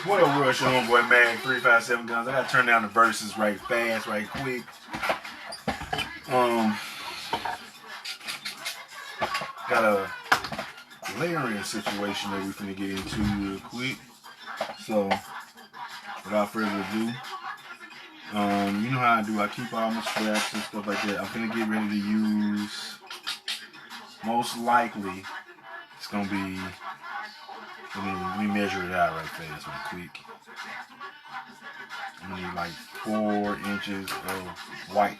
What up, Rush on boy, man? 357 guns. I gotta turn down the verses right fast, right quick. Got a layering situation that we finna get into real quick. So, without further ado, you know how I do. I keep all my straps and stuff like that. I'm finna get ready to use. Most likely, it's gonna be. Let me measure it out right fast, real quick. I'm gonna need like 4 inches of white.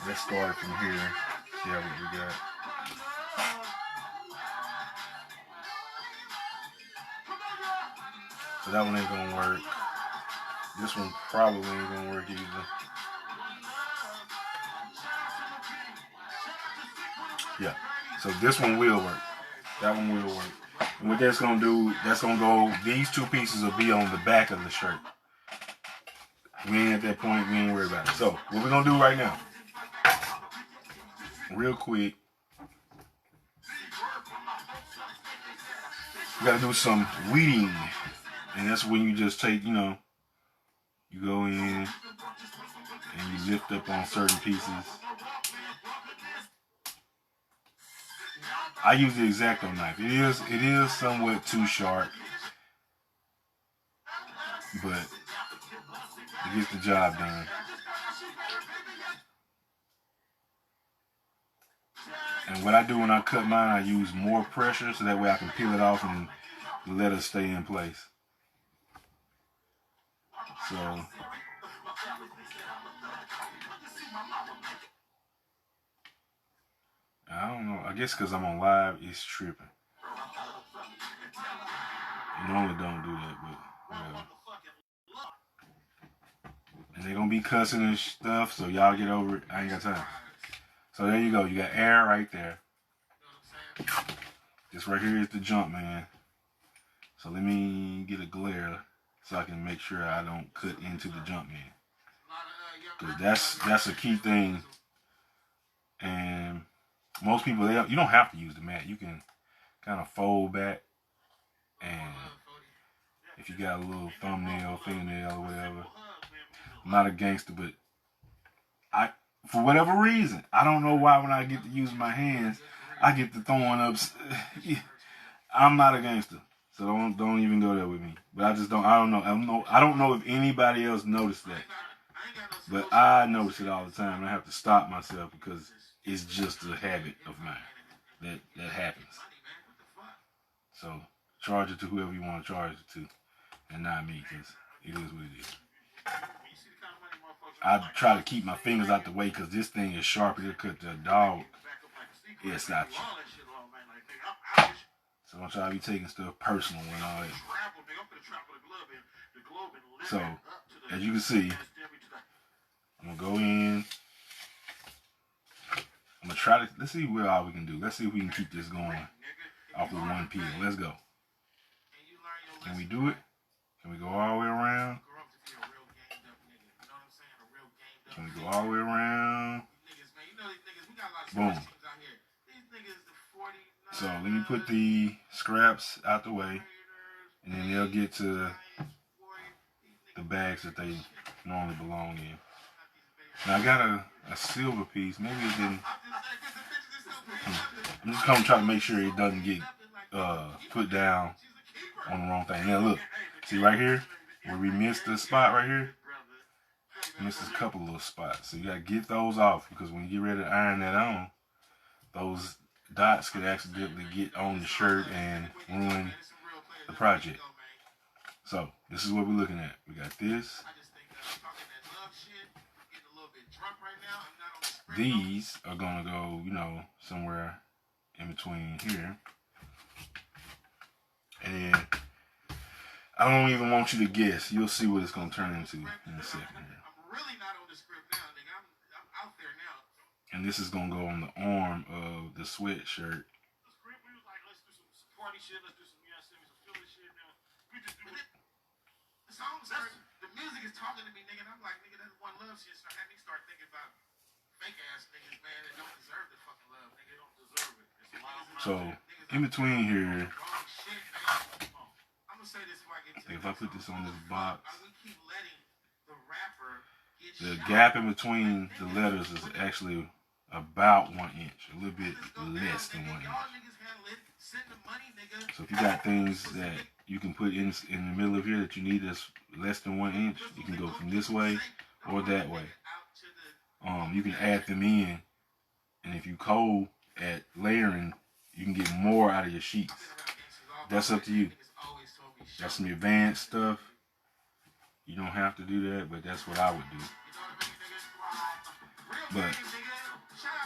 Let's start from here. See how we got. So that one ain't gonna work. This one probably ain't gonna work either. Yeah. So this one will work. That one will work. And what that's gonna do, that's gonna go, these 2 pieces will be on the back of the shirt. We ain't at that point, we ain't worried about it. So what we're gonna do right now, real quick, we gotta do some weeding. And that's when you just take, you go in and you lift up on certain pieces. I use the X-Acto knife. It is somewhat too sharp, but it gets the job done. And what I do when I cut mine, I use more pressure so that way I can peel it off and let it stay in place. So I don't know. I guess because I'm on live, it's tripping. You normally don't do that, but whatever. And they're gonna be cussing and stuff, so y'all get over it. I ain't got time. So there you go. You got air right there. This right here is the jump, man. So let me get a glare so I can make sure I don't cut into the jump man. Because that's a key thing. And most people, you don't have to use the mat. You can kind of fold back. And if you got a little thumbnail, fingernail, or whatever. I'm not a gangster, but for whatever reason, I don't know why when I get to use my hands, I get to throwing up. I'm not a gangster, so don't even go there with me. But I don't know. I don't know if anybody else noticed that, but I notice it all the time. And I have to stop myself because it's just a habit of mine that happens. So charge it to whoever you want to charge it to, and not me, because it is what it is. I try to keep my fingers out the way because this thing is sharp. It'll cut the dog. It's got you. So don't try to be taking stuff personal and all that. So, as you can see, I'm going to go in. I'm going to try to, let's see what all we can do. Let's see if we can keep this going off with one peel. Let's go. Can we do it? Can we go all the way around? Can we go all the way around? Boom. So let me put the scraps out the way, and then they'll get to the bags that they normally belong in. Now I got a silver piece. Maybe it didn't. I'm just gonna try to make sure it doesn't get put down on the wrong thing. Now look, see right here where we missed the spot right here. Missed a couple little spots, so you gotta get those off because when you get ready to iron that on, those dots could accidentally get on the shirt and ruin the project. So this is what we're looking at. We got this. These are gonna go, somewhere in between here. And I don't even want you to guess. You'll see what it's gonna turn into in a second here. And this is gonna go on the arm of the sweatshirt. The music is talking to me, nigga, and I'm like, nigga, that's one love shit. So I had me start thinking about fake ass niggas, man, that don't deserve the fucking love. Nigga, don't deserve it. So in between here, if I put this on this box, the gap in between the letters is actually about 1 inch, a little bit less than 1 inch. So if you got things that you can put in the middle of here that you need that's less than 1 inch, you can go from this way or that way. You can add them in, and if you cold at layering, you can get more out of your sheets. That's up to you. That's some advanced stuff. You don't have to do that, but that's what I would do. But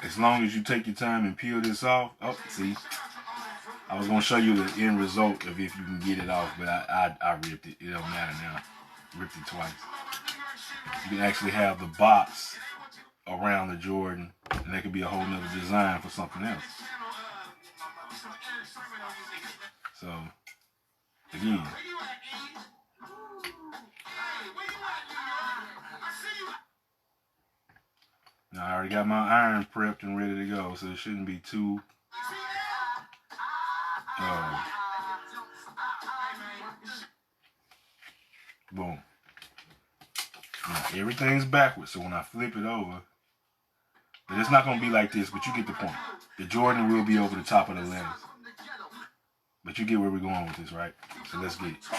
as long as you take your time and peel this off, oh, see, I was gonna show you the end result of if you can get it off, but I ripped it. It don't matter now. Ripped it twice. You can actually have the box around the Jordan, and that could be a whole nother design for something else. So, again, now I already got my iron prepped and ready to go, so it shouldn't be too boom. Now, everything's backwards, so when I flip it over, but it's not gonna be like this, but you get the point. The Jordan will be over the top of the letters. But you get where we're going with this, right? So let's get it. So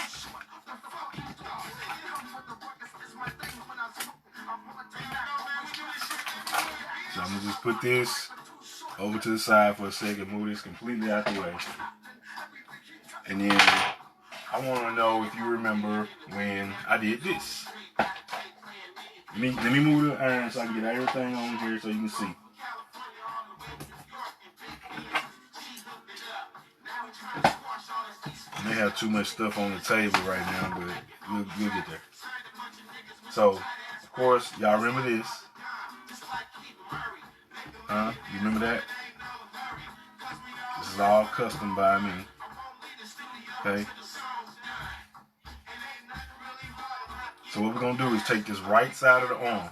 I'm gonna just put this over to the side for a second, move this completely out the way. And then I wanna know if you remember when I did this. Let me move the iron so I can get everything on here so you can see. I may have too much stuff on the table right now, but we'll get there. So, of course, y'all remember this. Huh? You remember that? This is all custom by me. Okay? So what we're going to do is take this right side of the arm.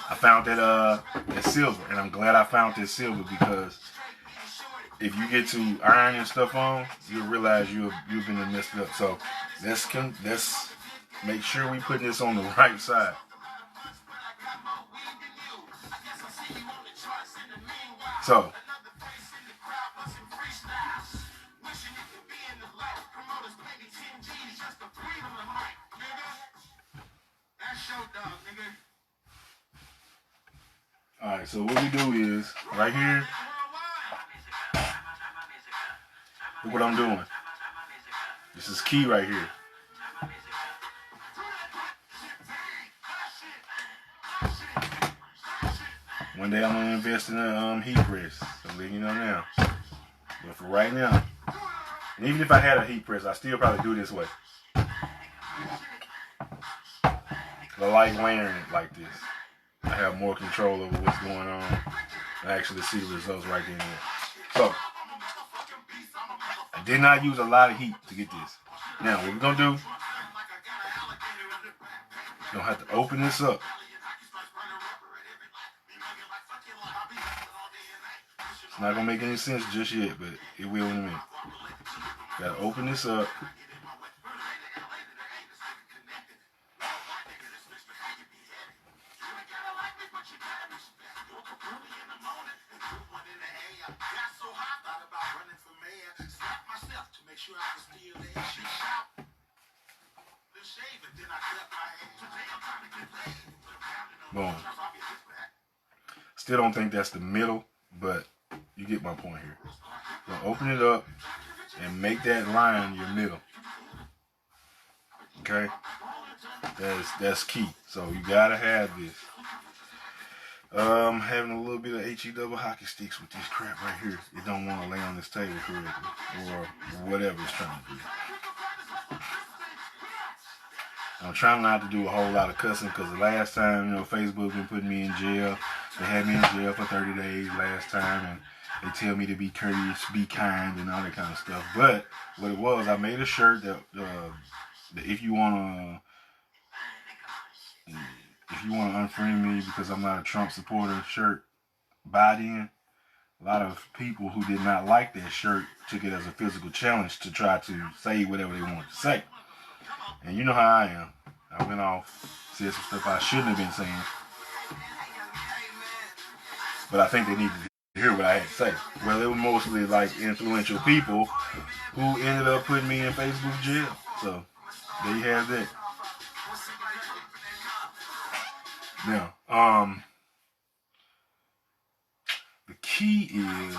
I found that silver, and I'm glad I found this silver because if you get to ironing stuff on, you'll realize you've been messed up. So let's make sure we put this on the right side. So alright, so what we do is right here. Look what I'm doing. This is key right here. One day I'm gonna invest in a heat press. I'm letting you know now. But for right now, and even if I had a heat press, I still probably do it this way. I like layering it like this. I have more control over what's going on. I actually see the results right then and there. So I did not use a lot of heat to get this. Now what we're gonna do, we're gonna have to open this up. It's not gonna make any sense just yet, but it will in a minute. Gotta open this up. Boom. Still don't think that's the middle, but you get my point here. So open it up and make that line your middle. Okay? That's key. So you gotta have this. I'm having a little bit of HE double hockey sticks with this crap right here. It don't want to lay on this table correctly or whatever it's trying to do. I'm trying not to do a whole lot of cussing because the last time, Facebook been putting me in jail. They had me in jail for 30 days last time, and they tell me to be courteous, be kind, and all that kind of stuff. But what it was, I made a shirt that if you wanna unfriend me because I'm not a Trump supporter shirt, buy it in. lot of people who did not like that shirt took it as a physical challenge to try to say whatever they wanted to say. And you know how I am. I went off, said some stuff I shouldn't have been saying. But I think they needed to hear what I had to say. Well, it was mostly like influential people who ended up putting me in Facebook jail. So there you have that. Now, the key is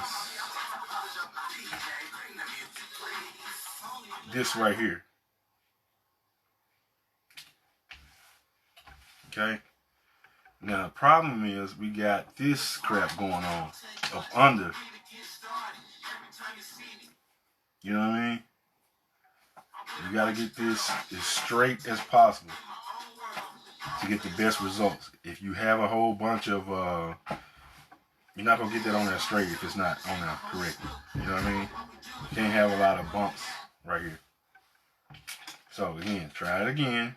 this right here. Okay? Now, the problem is we got this crap going on up under. You know what I mean? You got to get this as straight as possible to get the best results. If you have a whole bunch of, you're not going to get that on there straight if it's not on there correctly. You know what I mean? You can't have a lot of bumps right here. So again, try it again.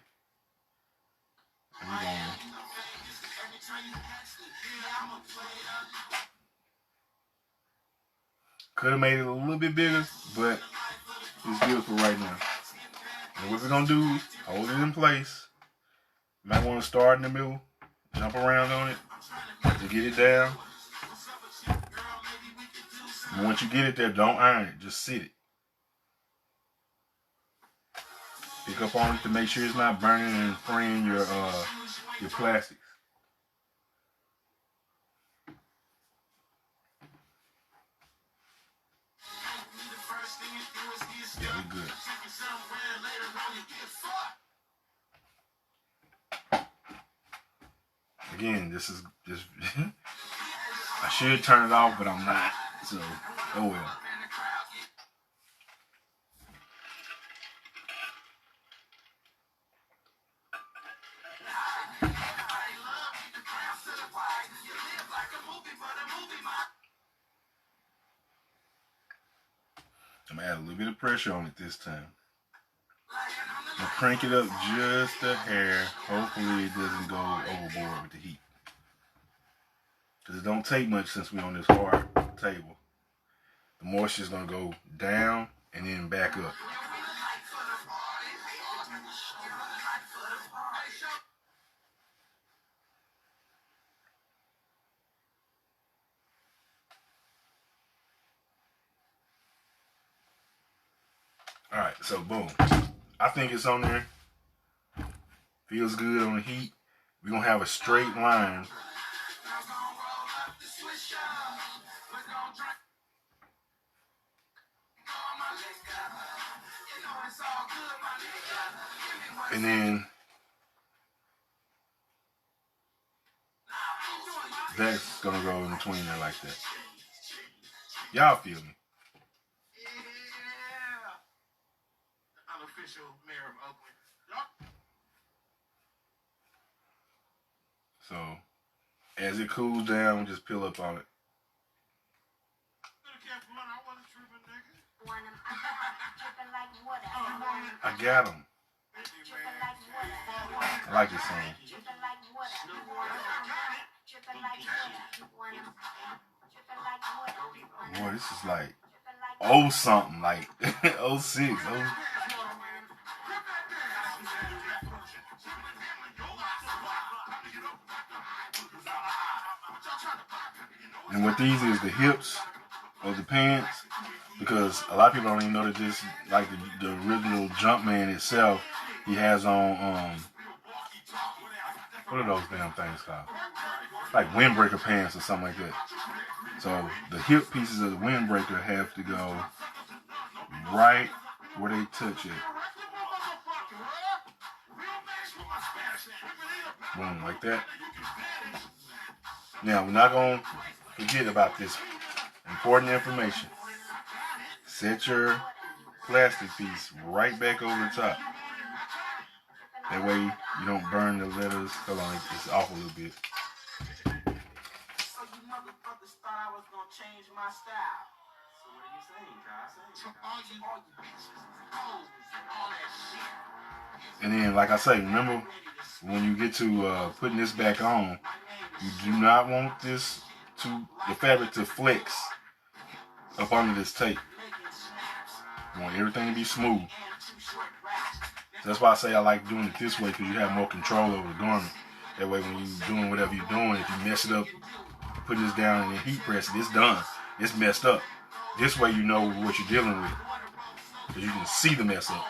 Could have made it a little bit bigger, but it's good for right now. And what we're going to do, hold it in place. You might want to start in the middle, jump around on it to get it down. And once you get it there, don't iron it, just sit it. Pick up on it to make sure it's not burning and fraying your plastics. Yeah, we're good. Again, this is just I should turn it off, but I'm not. So, oh well. I'm gonna add a little bit of pressure on it this time. I'm gonna crank it up just a hair. Hopefully it doesn't go overboard with the heat. Because it don't take much since we're on this hard table. The moisture is gonna go down and then back up. Alright, so boom. I think it's on there. Feels good on the heat. We're going to have a straight line. And then that's going to go in between there like that. Y'all feel me? So, as it cools down, just peel up on it. I got him. I like this song. Boy, this is like something, like 06. And what these is the hips of the pants, because a lot of people don't even know that this, like the original Jumpman itself, he has on, what are those damn things called? Like windbreaker pants or something like that. So the hip pieces of the windbreaker have to go right where they touch it. Boom, like that. Now, we're not going to forget about this important information. Set your plastic piece right back over the top. That way you don't burn the letters. Hold on, it's off a little bit. And then, like I say, remember when you get to putting this back on, you do not want the fabric to flex up under this tape. You want everything to be smooth. So that's why I say I like doing it this way, because you have more control over the garment. That way when you're doing whatever you're doing, if you mess it up, put this down and then heat press it, it's done. It's messed up. This way you know what you're dealing with, because you can see the mess up.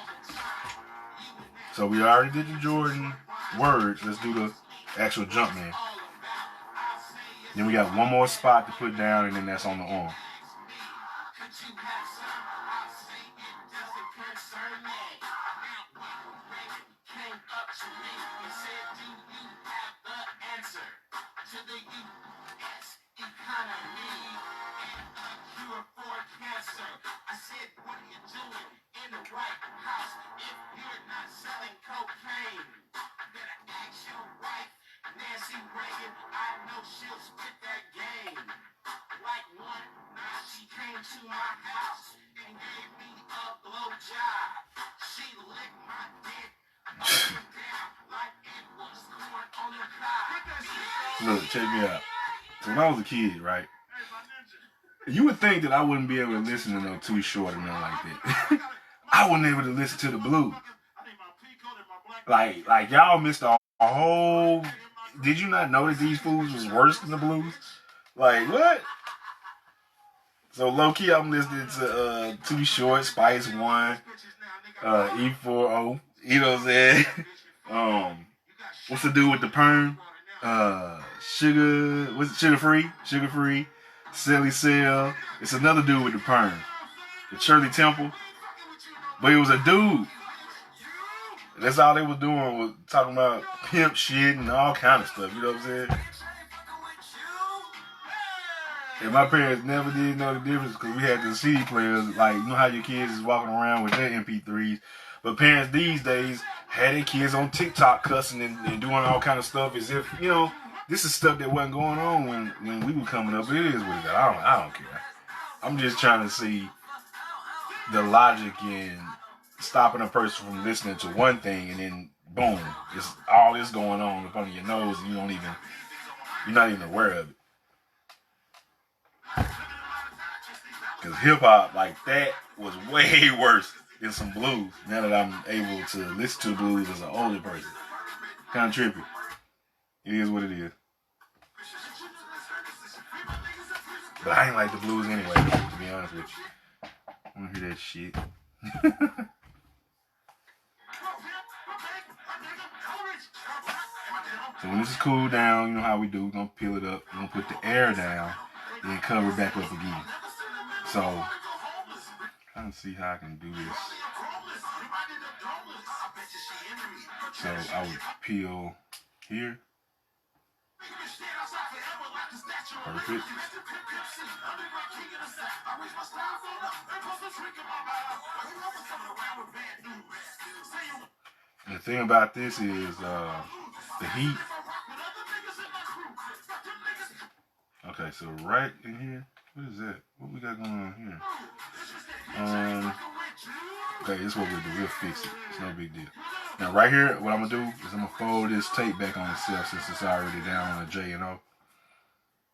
So we already did the Jordan words. Let's do the actual Jumpman. Then we got one more spot to put down, and then that's on the arm. Look, check me out. So when I was a kid, right, you would think that I wouldn't be able to listen to no Too Short or nothing like that. I wasn't able to listen to the blues. Like y'all missed a whole. Did you not know that these fools was worse than the blues? Like what? So low key, I'm listening to Too Short, Spice One, E40. You know what I'm saying? What's the dude with the perm? Sugar. What's it? Sugar Free. Silly Cell. It's another dude with the perm. It's Shirley Temple. But it was a dude. That's all they was doing, was talking about pimp shit and all kind of stuff. You know what I'm saying? And my parents never did know the difference, because we had the CD players. Like, you know how your kids is walking around with their MP3s. But parents these days had their kids on TikTok cussing and doing all kind of stuff as if, you know, this is stuff that wasn't going on when we were coming up. But it is what it is. I don't care. I'm just trying to see the logic in stopping a person from listening to one thing, and then boom, it's all this going on up under your nose, and you're not even aware of it. Because hip hop like that was way worse than some blues. Now that I'm able to listen to blues as an older person, kind of trippy. It is what it is. But I ain't like the blues anyway, to be honest with you. I don't hear that shit. So when this is cooled down, you know how we do. We're going to peel it up. We're going to put the air down, then cover it back up again. So, trying to see how I can do this. So I would peel here. Perfect. And the thing about this is the heat. Okay, so right in here. What is that? What we got going on here? Okay, this is what we'll do. We'll fix it. It's no big deal. Now, right here, what I'm going to do is I'm going to fold this tape back on itself, since it's already down on a J and O.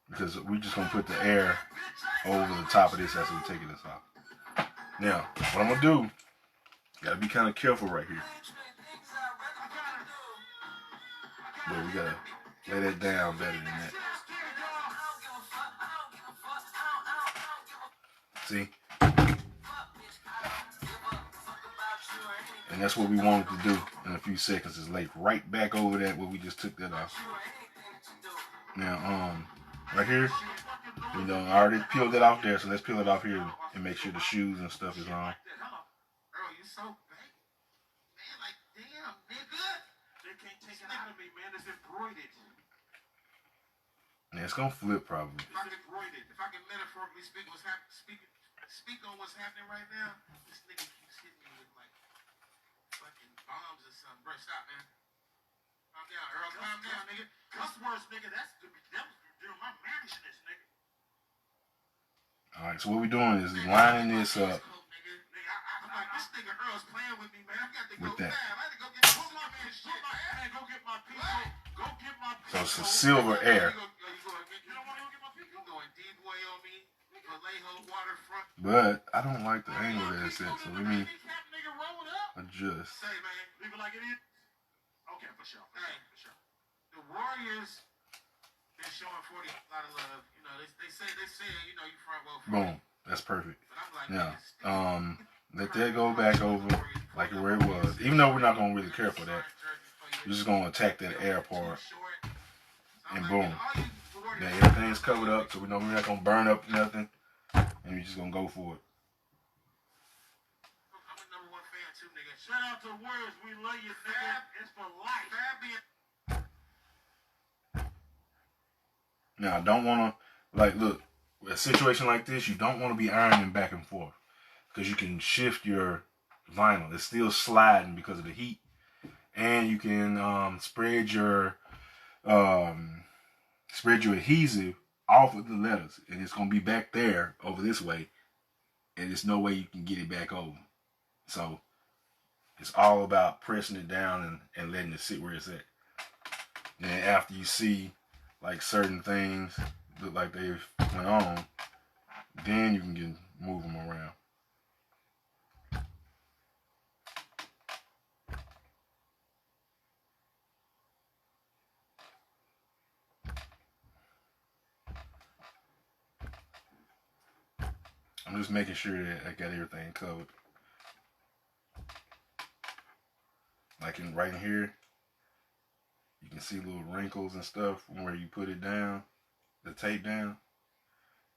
Because we're just going to put the air over the top of this as we take this off. Now, what I'm going to do, got to be kind of careful right here. But we got to lay that down better than that. See? And that's what we wanted to do in a few seconds, is lay right back over that where we just took that off. Now, right here, you know, I already peeled it off there, so let's peel it off here and make sure the shoes and stuff is on. Yeah, it's gonna flip probably. If I can metaphorically speak on what's happening right now, this nigga keeps hitting me with like fucking bombs or something. Bro, stop, man. Calm down, Earl. Calm down, nigga. Cuss words, nigga. That was during my mannishness, nigga. Alright, so what we're doing is lining this up with that. So it's a silver air. But I don't like the angle that it's at, so let me adjust. Okay, for sure. For sure. The Warriors, they're showing 40 a lot of love. You know, they say, you know, you front well. Boom. That's perfect. Now, let that go back over like where it was. Even though we're not gonna really care for that, we're just gonna attack that air part, and boom. Now everything's covered up, so we know we're not gonna burn up nothing, and we're just gonna go for it. I'm a #1 fan too, nigga. Shout out to Warriors, we love you, nigga. It's for life. Now I don't wanna look. A situation like this, you don't want to be ironing back and forth because you can shift your vinyl. It's still sliding because of the heat, and you can spread your adhesive off of the letters, and it's gonna be back there over this way, and there's no way you can get it back over. So it's all about pressing it down and letting it sit where it's at. Then after you see like certain things look like they've went on, then you can move them around. I'm just making sure that I got everything covered. Like right in here, you can see little wrinkles and stuff from where you put it down, the tape down.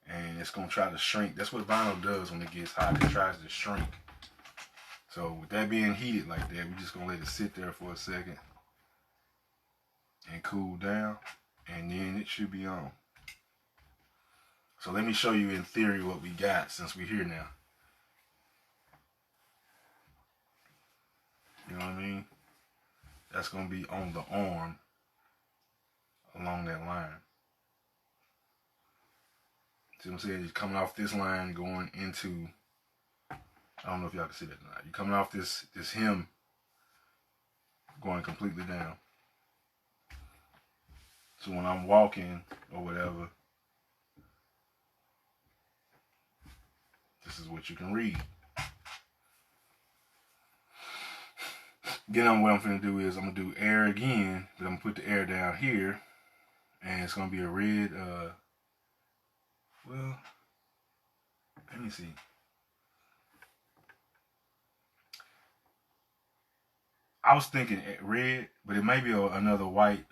And it's going to try to shrink. That's what vinyl does when it gets hot. It tries to shrink. So with that being heated like that, we're just going to let it sit there for a second and cool down. And then it should be on. So let me show you in theory what we got since we're here now. You know what I mean? That's going to be on the arm along that line. See what I'm saying? You're coming off this line going into, I don't know if y'all can see that or not. You're coming off this hem going completely down. So when I'm walking or whatever, this is what you can read. Then what I'm going to do is I'm going to do air again, but I'm going to put the air down here, and it's going to be a red, well, let me see. I was thinking red, but it may be another white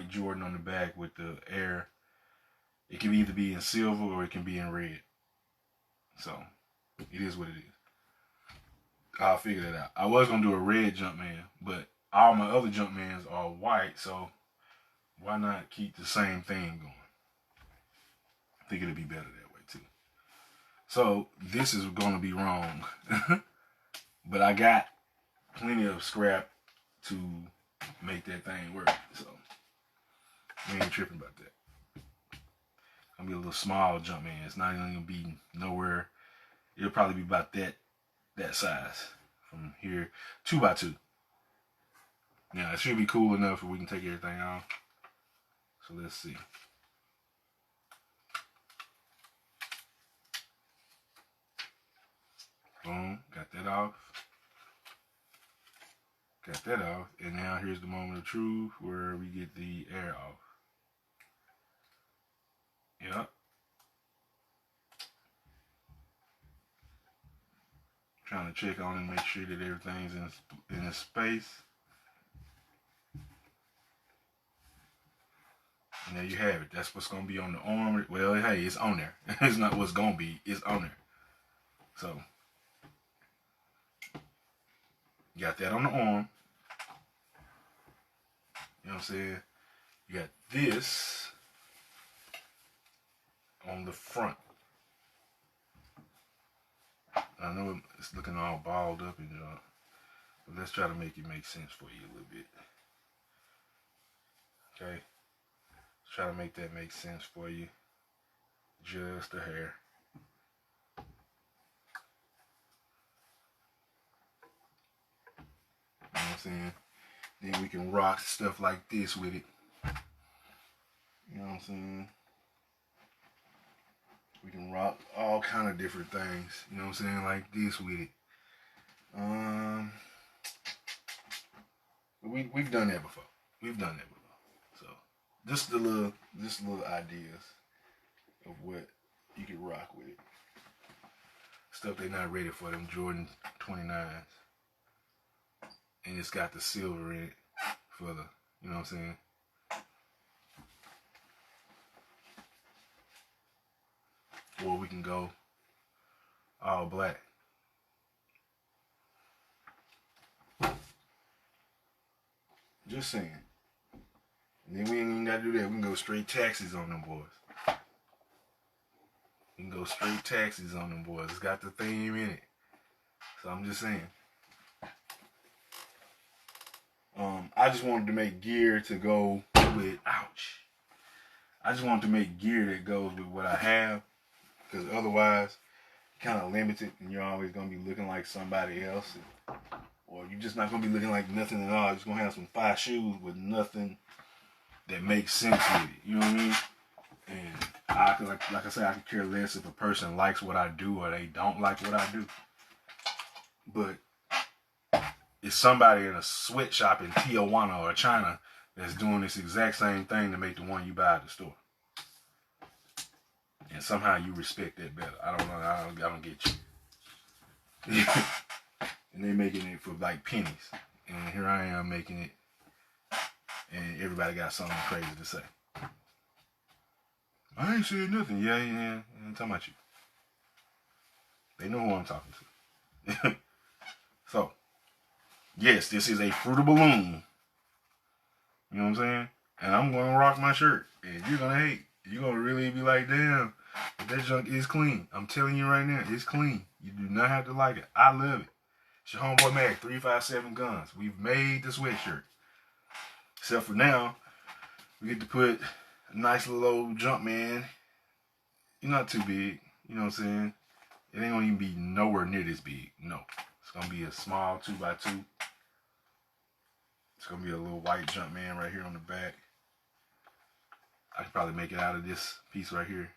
Jordan on the back with the air. It can either be in silver or it can be in red. So it is what it is. I'll figure that out. I was gonna do a red Jumpman, but all my other Jumpmans are white, so why not keep the same thing going? I think it'll be better that way too. So this is gonna be wrong, but I got plenty of scrap to make that thing work, so we ain't tripping about that. Gonna be a little small Jumpman. It's not even gonna be nowhere. It'll probably be about that size from here, 2x2. Now it should be cool enough where we can take everything off. So let's see. Boom, got that off. Got that off, and now here's the moment of truth where we get the air off. Yep. Trying to check on and make sure that everything's in its space. And there you have it. That's what's going to be on the arm. Well, hey, it's on there. It's not what's going to be. It's on there. So, got that on the arm. You know what I'm saying? You got this on the front. I know it's looking all balled up and but let's try to make it make sense for you a little bit. Okay? Let's try to make that make sense for you. Just a hair. You know what I'm saying? Then we can rock stuff like this with it. You know what I'm saying? all kind of different things. You know what I'm saying? Like this with it. We've done that before. We've done that before. So just little ideas of what you can rock with it. Stuff they're not ready for, them Jordan 29s. And it's got the silver in it for the, you know what I'm saying? Or we can go all black. Just saying. And then we ain't even got to do that. We can go straight taxis on them boys. We can go straight taxis on them boys. It's got the theme in it. So I'm just saying. I just wanted to make gear to go with, ouch. I just wanted to make gear that goes with what I have. Because otherwise, kind of limited and you're always going to be looking like somebody else. Or you're just not going to be looking like nothing at all. You're just going to have some fire shoes with nothing that makes sense with it. You know what I mean? And like I said, I could care less if a person likes what I do or they don't like what I do. But it's somebody in a sweatshop in Tijuana or China that's doing this exact same thing to make the one you buy at the store. And somehow you respect that better. I don't know. I don't get you. And they making it for like pennies. And here I am making it. And everybody got something crazy to say. I ain't saying nothing. Yeah. I ain't talking about you. They know who I'm talking to. So, yes, this is a Fruit of Balloon. You know what I'm saying? And I'm going to rock my shirt. And you're going to hate. You're going to really be like, damn, but that junk is clean. I'm telling you right now, it's clean. You do not have to like it. I love it. It's your homeboy Mag, 357 Guns. We've made the sweatshirt. Except for now, we get to put a nice little old Jumpman. You're not too big. You know what I'm saying? It ain't going to even be nowhere near this big. No. It's going to be a small 2x2. It's going to be a little white Jumpman right here on the back. I could probably make it out of this piece right here.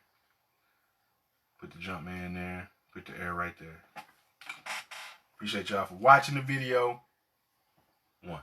Put the Jumpman there. Put the air right there. Appreciate y'all for watching the video. 1.